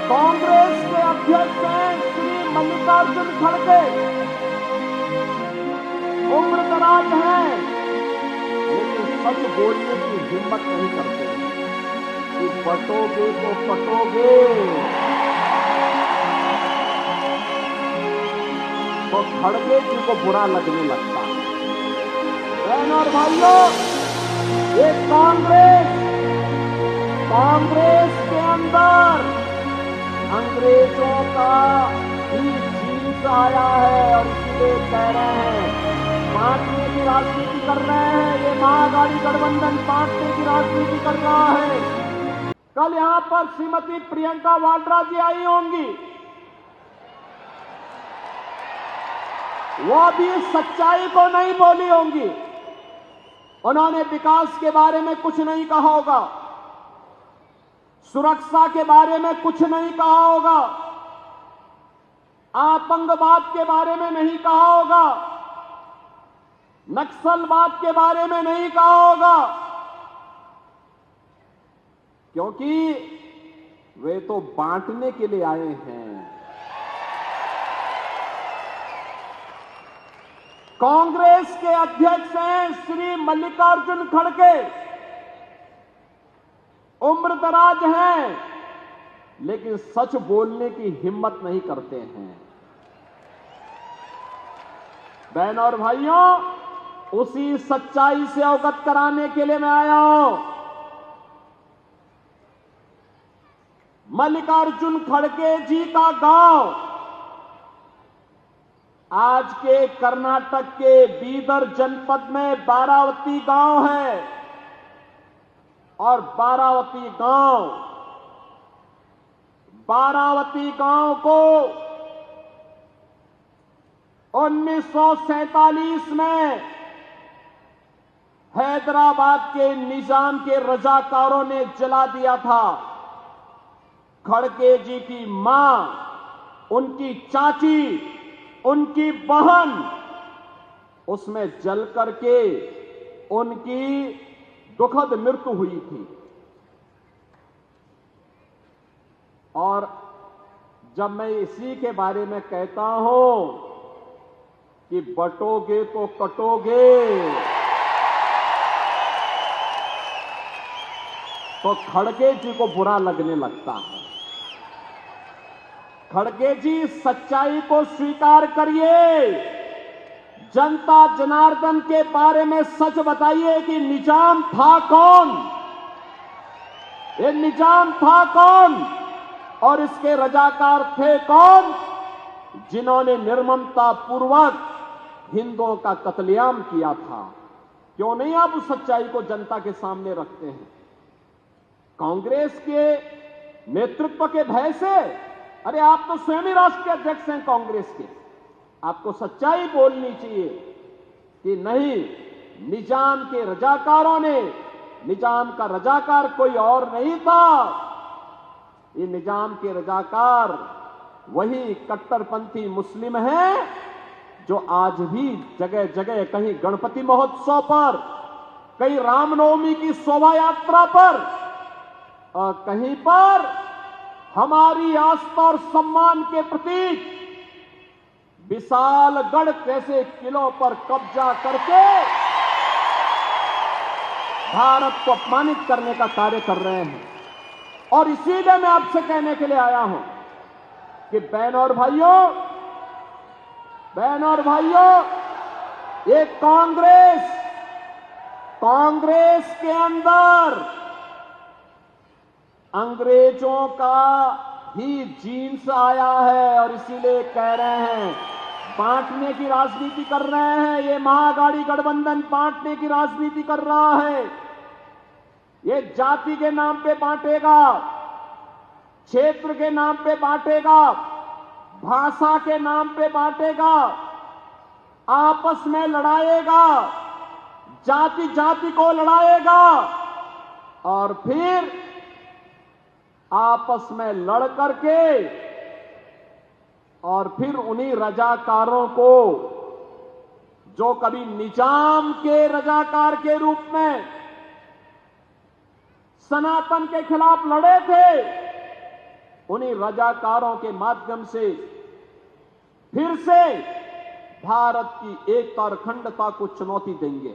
कांग्रेस के अध्यक्ष हैं श्री मल्लिकार्जुन खड़गे। उम्र दराज हैं, लेकिन सच बोलने की हिम्मत नहीं करते कि बटोगे तो कटोगे। तो खड़गे जी को बुरा लगने लगता है। बहन और भाइयों, ये कांग्रेस के अंदर अंग्रेजों का ही जीन्स आया है और इसलिए कह रहे हैं, बांटने की राजनीति कर रहे हैं। ये महाअघाड़ी गठबंधन बांटने की राजनीति कर रहा है। कल यहां पर श्रीमती प्रियंका वाड्रा जी आई होंगी, वो भी सच्चाई को नहीं बोली होंगी। उन्होंने विकास के बारे में कुछ नहीं कहा होगा, सुरक्षा के बारे में कुछ नहीं कहा होगा, आतंकवाद के बारे में नहीं कहा होगा, नक्सलवाद के बारे में नहीं कहा होगा, क्योंकि वे तो बांटने के लिए आए हैं। कांग्रेस के अध्यक्ष हैं श्री मल्लिकार्जुन खड़गे। उम्र दराज हैं, लेकिन सच बोलने की हिम्मत नहीं करते हैं। बहन और भाइयों, उसी सच्चाई से अवगत कराने के लिए मैं आया हूं। मल्लिकार्जुन खड़गे जी का गांव आज के कर्नाटक के बीदर जनपद में बारावती गांव है और बारावती गांव को 1947 में हैदराबाद के निजाम के रजाकारों ने जला दिया था। खड़गे जी की मां, उनकी चाची, उनकी बहन उसमें जल करके उनकी दुखद मृत्यु हुई थी। और जब मैं इसी के बारे में कहता हूं कि बटोगे तो कटोगे, तो खड़गे जी को बुरा लगने लगता है। खड़गे जी, सच्चाई को स्वीकार करिए। जनता जनार्दन के बारे में सच बताइए कि निजाम था कौन, ये निजाम था कौन और इसके रजाकार थे कौन, जिन्होंने निर्ममता पूर्वक हिंदुओं का कत्लेआम किया था। क्यों नहीं आप उस सच्चाई को जनता के सामने रखते हैं? कांग्रेस के नेतृत्व के भय से, अरे आप तो स्वयं ही राष्ट्रीय अध्यक्ष हैं कांग्रेस के, आपको सच्चाई बोलनी चाहिए कि नहीं, निजाम के रजाकारों ने, निजाम का रजाकार कोई और नहीं था, ये निजाम के रजाकार वही कट्टरपंथी मुस्लिम हैं जो आज भी जगह जगह, कहीं गणपति महोत्सव पर, कहीं रामनवमी की शोभा यात्रा पर और कहीं पर हमारी आस्था और सम्मान के प्रतीक विशालगढ़ जैसे किलों पर कब्जा करके भारत को अपमानित करने का कार्य कर रहे हैं। और इसीलिए मैं आपसे कहने के लिए आया हूं कि बहन और भाइयों, ये कांग्रेस के अंदर अंग्रेजों का ही जीन्स आया है और इसीलिए कह रहे हैं, बांटने की राजनीति कर रहे हैं। ये महाअघाड़ी गठबंधन बांटने की राजनीति कर रहा है। ये जाति के नाम पे बांटेगा, क्षेत्र के नाम पे बांटेगा, भाषा के नाम पे बांटेगा, आपस में लड़ाएगा, जाति जाति को लड़ाएगा और फिर आपस में लड़ करके और फिर उन्हीं रजाकारों को, जो कभी निजाम के रजाकार के रूप में सनातन के खिलाफ लड़े थे, उन्हीं रजाकारों के माध्यम से फिर से भारत की एकता और अखंडता को चुनौती देंगे।